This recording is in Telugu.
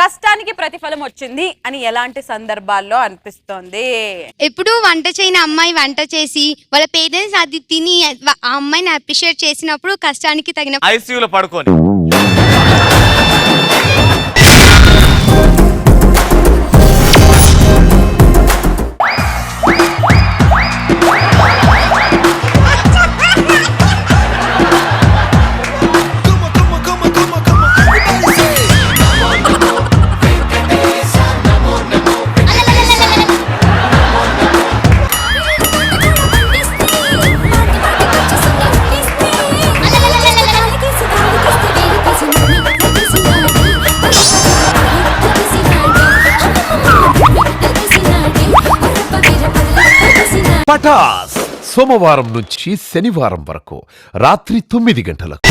కష్టానికి ప్రతిఫలం వచ్చింది అని ఎలాంటి సందర్భాల్లో అనిపిస్తోంది? ఎప్పుడు వంట చేయని అమ్మాయి వంట చేసి వాళ్ళ పేరెంట్స్ అది తిని ఆ అమ్మాయిని అప్రిషియేట్ చేసినప్పుడు కష్టానికి తగిన ఐసీయూలో పడుకోని పటాస్ సోమవారం నుంచి శనివారం వరకు రాత్రి 9 గంటలకు.